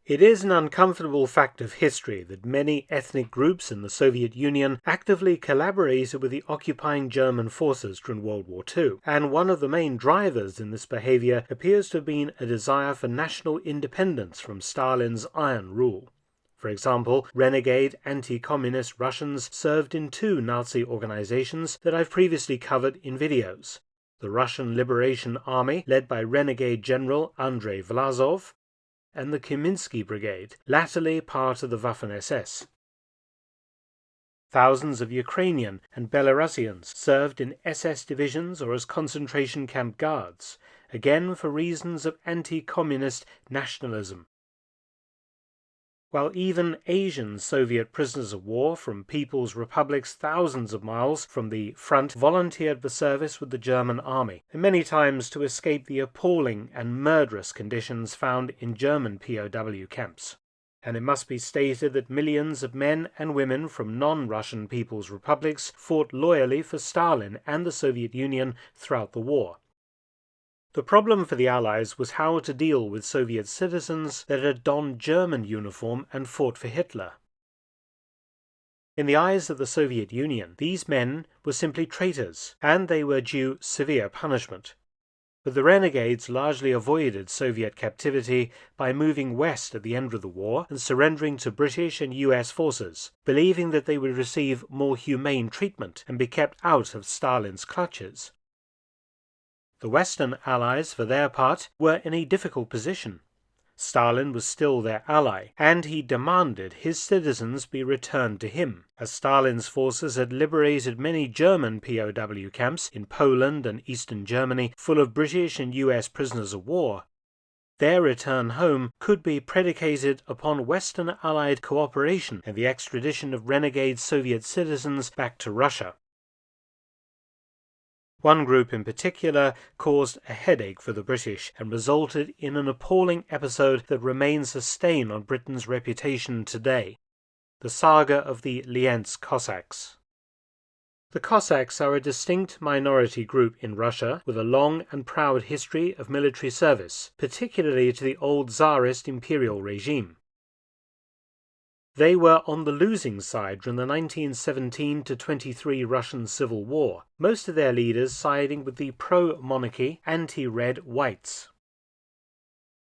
It is an uncomfortable fact of history that many ethnic groups in the Soviet Union actively collaborated with the occupying German forces during World War II, and one of the main drivers in this behavior appears to have been a desire for national independence from Stalin's iron rule. For example, renegade anti-communist Russians served in two Nazi organizations that I've previously covered in videos: the Russian Liberation Army, led by renegade General Andrei Vlasov, and the Kaminsky Brigade, latterly part of the Waffen-SS. Thousands of Ukrainian and Belarusians served in SS divisions or as concentration camp guards, again for reasons of anti-communist nationalism. While even Asian Soviet prisoners of war from People's Republics thousands of miles from the front volunteered for service with the German army, and many times to escape the appalling and murderous conditions found in German POW camps. And it must be stated that millions of men and women from non-Russian People's Republics fought loyally for Stalin and the Soviet Union throughout the war. The problem for the Allies was how to deal with Soviet citizens that had donned German uniform and fought for Hitler. In the eyes of the Soviet Union, these men were simply traitors, and they were due severe punishment. But the renegades largely avoided Soviet captivity by moving west at the end of the war and surrendering to British and US forces, believing that they would receive more humane treatment and be kept out of Stalin's clutches. The Western Allies, for their part, were in a difficult position. Stalin was still their ally, and he demanded his citizens be returned to him, as Stalin's forces had liberated many German POW camps in Poland and eastern Germany full of British and US prisoners of war. Their return home could be predicated upon Western Allied cooperation and the extradition of renegade Soviet citizens back to Russia. One group in particular caused a headache for the British and resulted in an appalling episode that remains a stain on Britain's reputation today: the saga of the Lienz Cossacks. The Cossacks are a distinct minority group in Russia with a long and proud history of military service, particularly to the old Tsarist imperial regime. They were on the losing side during the 1917-23 Russian Civil War, most of their leaders siding with the pro-monarchy, anti-red whites.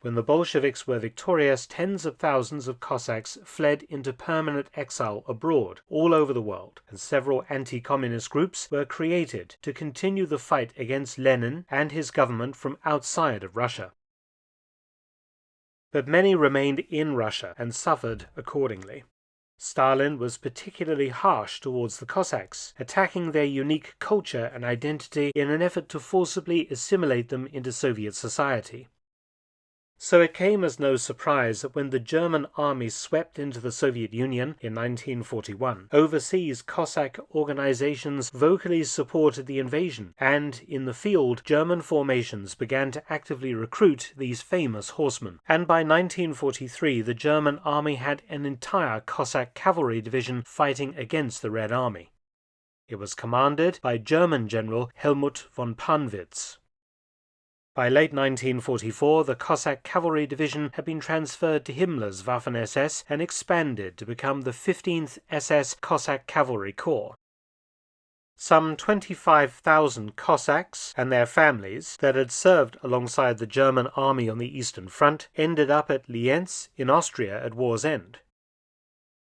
When the Bolsheviks were victorious, tens of thousands of Cossacks fled into permanent exile abroad, all over the world, and several anti-communist groups were created to continue the fight against Lenin and his government from outside of Russia. But many remained in Russia and suffered accordingly. Stalin was particularly harsh towards the Cossacks, attacking their unique culture and identity in an effort to forcibly assimilate them into Soviet society. So it came as no surprise that when the German army swept into the Soviet Union in 1941, overseas Cossack organizations vocally supported the invasion, and in the field German formations began to actively recruit these famous horsemen, and by 1943 the German army had an entire Cossack cavalry division fighting against the Red Army. It was commanded by German General Helmuth von Panwitz. By late 1944, the Cossack Cavalry Division had been transferred to Himmler's Waffen-SS and expanded to become the 15th SS Cossack Cavalry Corps. Some 25,000 Cossacks and their families that had served alongside the German army on the Eastern Front ended up at Lienz in Austria at war's end.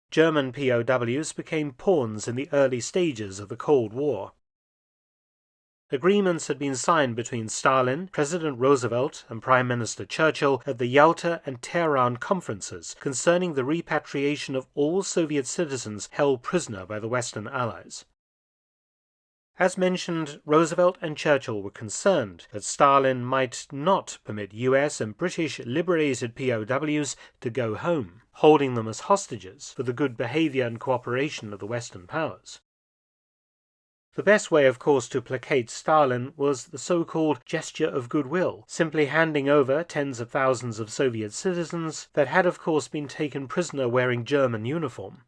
German POWs became pawns in the early stages of the Cold War. Agreements had been signed between Stalin, President Roosevelt, and Prime Minister Churchill at the Yalta and Tehran conferences concerning the repatriation of all Soviet citizens held prisoner by the Western Allies. As mentioned, Roosevelt and Churchill were concerned that Stalin might not permit US and British liberated POWs to go home, holding them as hostages for the good behavior and cooperation of the Western powers. The best way, of course, to placate Stalin was the so-called gesture of goodwill, simply handing over tens of thousands of Soviet citizens that had, of course, been taken prisoner wearing German uniform.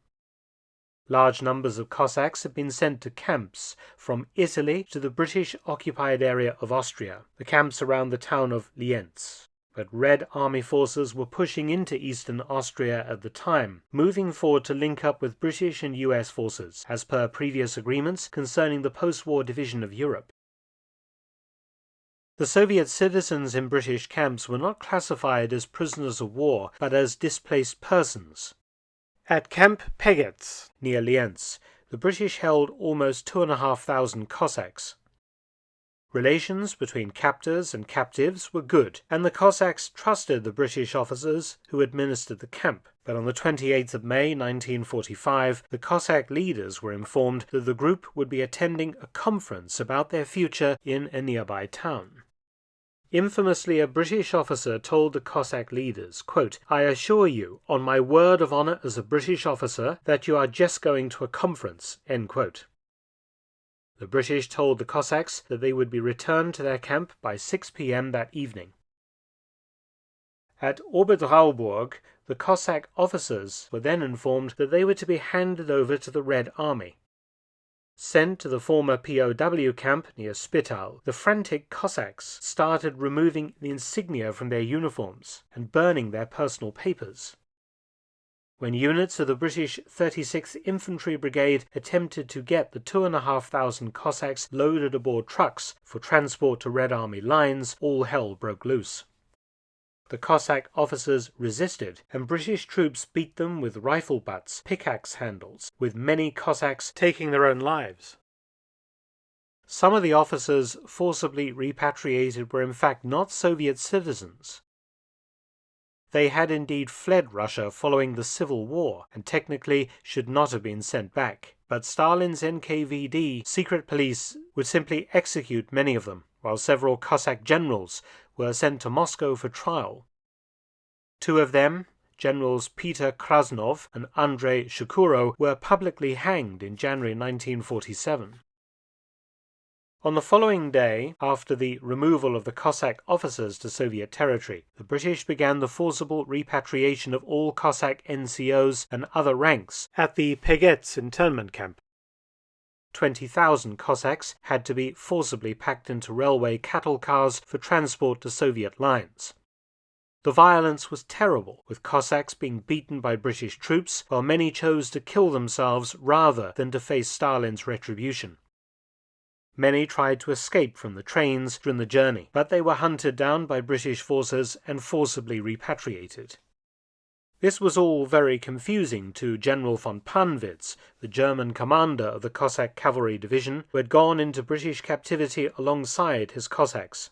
Large numbers of Cossacks had been sent to camps from Italy to the British-occupied area of Austria, the camps around the town of Lienz. but Red Army forces were pushing into eastern Austria at the time, moving forward to link up with British and US forces, as per previous agreements concerning the post-war division of Europe. The Soviet citizens in British camps were not classified as prisoners of war, but as displaced persons. At Camp Pegetz, near Lienz, the British held almost 2,500 Cossacks. Relations between captors and captives were good, and the Cossacks trusted the British officers who administered the camp. But on the 28th of May 1945, the Cossack leaders were informed that the group would be attending a conference about their future in a nearby town. Infamously, a British officer told the Cossack leaders, quote, "I assure you, on my word of honor as a British officer, that you are just going to a conference," end quote. The British told the Cossacks that they would be returned to their camp by 6 p.m. that evening. At Oberdrauburg, the Cossack officers were then informed that they were to be handed over to the Red Army. Sent to the former POW camp near Bethell, the frantic Cossacks started removing the insignia from their uniforms and burning their personal papers. When units of the British 36th Infantry Brigade attempted to get the 2,500 Cossacks loaded aboard trucks for transport to Red Army lines, all hell broke loose. The Cossack officers resisted, and British troops beat them with rifle butts, pickaxe handles, with many Cossacks taking their own lives. Some of the officers forcibly repatriated were in fact not Soviet citizens. They had indeed fled Russia following the Civil War, and technically should not have been sent back. But Stalin's NKVD secret police would simply execute many of them, while several Cossack generals were sent to Moscow for trial. Two of them, Generals Peter Krasnov and Andrei Shukuro, were publicly hanged in January 1947. On the following day, after the removal of the Cossack officers to Soviet territory, the British began the forcible repatriation of all Cossack NCOs and other ranks at the Pegetz internment camp. 20,000 Cossacks had to be forcibly packed into railway cattle cars for transport to Soviet lines. The violence was terrible, with Cossacks being beaten by British troops, while many chose to kill themselves rather than to face Stalin's retribution. Many tried to escape from the trains during the journey, but they were hunted down by British forces and forcibly repatriated. This was all very confusing to General von Panwitz, the German commander of the Cossack Cavalry Division, who had gone into British captivity alongside his Cossacks.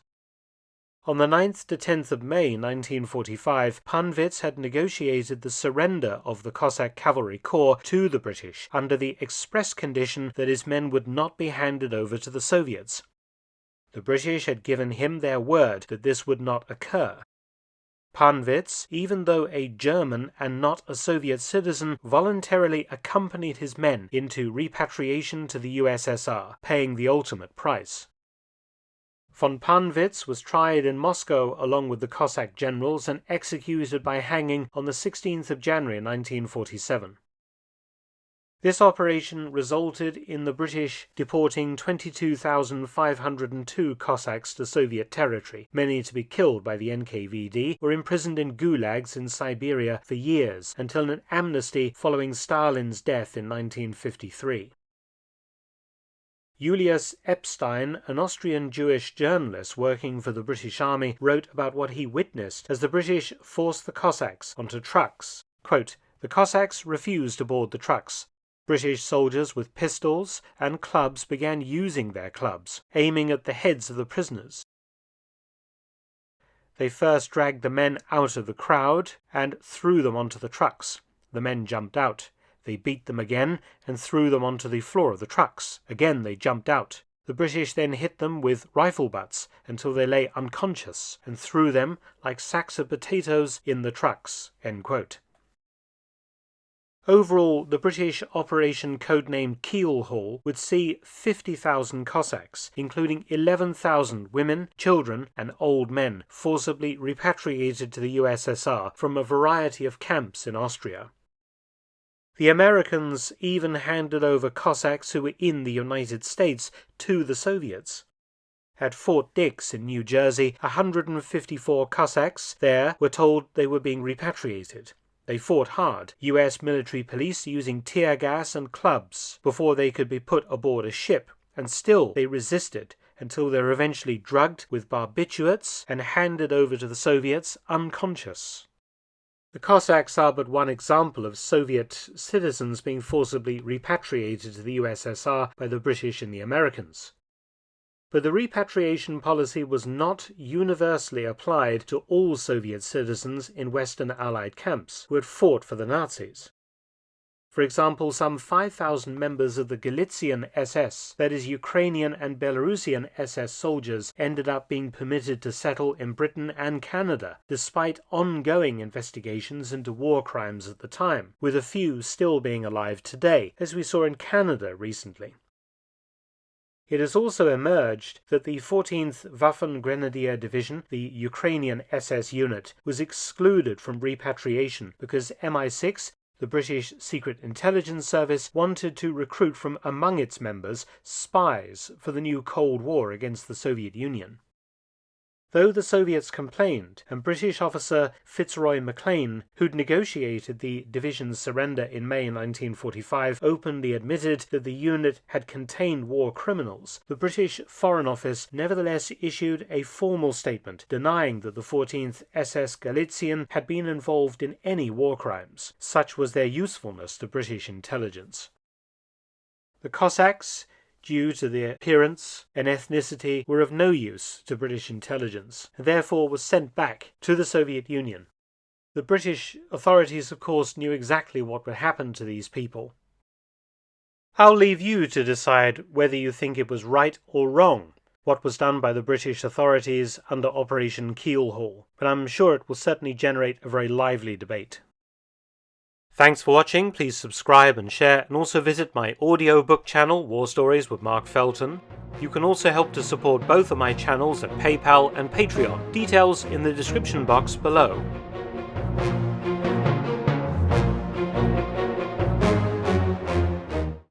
On the 9th to 10th of May 1945, Panwitz had negotiated the surrender of the Cossack Cavalry Corps to the British under the express condition that his men would not be handed over to the Soviets. The British had given him their word that this would not occur. Panwitz, even though a German and not a Soviet citizen, voluntarily accompanied his men into repatriation to the USSR, paying the ultimate price. Von Panwitz was tried in Moscow along with the Cossack generals and executed by hanging on the 16th of January 1947. This operation resulted in the British deporting 22,502 Cossacks to Soviet territory, many to be killed by the NKVD or imprisoned in gulags in Siberia for years until an amnesty following Stalin's death in 1953. Julius Epstein, an Austrian Jewish journalist working for the British Army, wrote about what he witnessed as the British forced the Cossacks onto trucks. Quote, "The Cossacks refused to board the trucks. British soldiers with pistols and clubs began using their clubs, aiming at the heads of the prisoners. They first dragged the men out of the crowd and threw them onto the trucks. The men jumped out. They beat them again and threw them onto the floor of the trucks. Again they jumped out. The British then hit them with rifle butts until they lay unconscious and threw them like sacks of potatoes in the trucks." End quote. Overall, the British operation codenamed Keelhaul would see 50,000 Cossacks, including 11,000 women, children, and old men, forcibly repatriated to the USSR from a variety of camps in Austria. The Americans even handed over Cossacks who were in the United States to the Soviets. At Fort Dix in New Jersey, 154 Cossacks there were told they were being repatriated. They fought hard, US military police using tear gas and clubs, before they could be put aboard a ship, and still they resisted until they were eventually drugged with barbiturates and handed over to the Soviets unconscious. The Cossacks are but one example of Soviet citizens being forcibly repatriated to the USSR by the British and the Americans. But the repatriation policy was not universally applied to all Soviet citizens in Western Allied camps who had fought for the Nazis. For example, some 5,000 members of the Galician SS, that is Ukrainian and Belarusian SS soldiers, ended up being permitted to settle in Britain and Canada, despite ongoing investigations into war crimes at the time, with a few still being alive today, as we saw in Canada recently. It has also emerged that the 14th Waffen-Grenadier Division, the Ukrainian SS unit, was excluded from repatriation because MI6, the British Secret Intelligence Service, wanted to recruit from among its members spies for the new Cold War against the Soviet Union. Though the Soviets complained, and British officer Fitzroy MacLean, who'd negotiated the division's surrender in May 1945, openly admitted that the unit had contained war criminals, the British Foreign Office nevertheless issued a formal statement denying that the 14th SS Galician had been involved in any war crimes. Such was their usefulness to British intelligence. The Cossacks, due to their appearance and ethnicity, were of no use to British intelligence, and therefore was sent back to the Soviet Union. The British authorities, of course, knew exactly what would happen to these people. I'll leave you to decide whether you think it was right or wrong what was done by the British authorities under Operation Keelhaul, but I'm sure it will certainly generate a very lively debate. Thanks for watching. Please subscribe and share, and also visit my audiobook channel, War Stories with Mark Felton. You can also help to support both of my channels at PayPal and Patreon. Details in the description box below.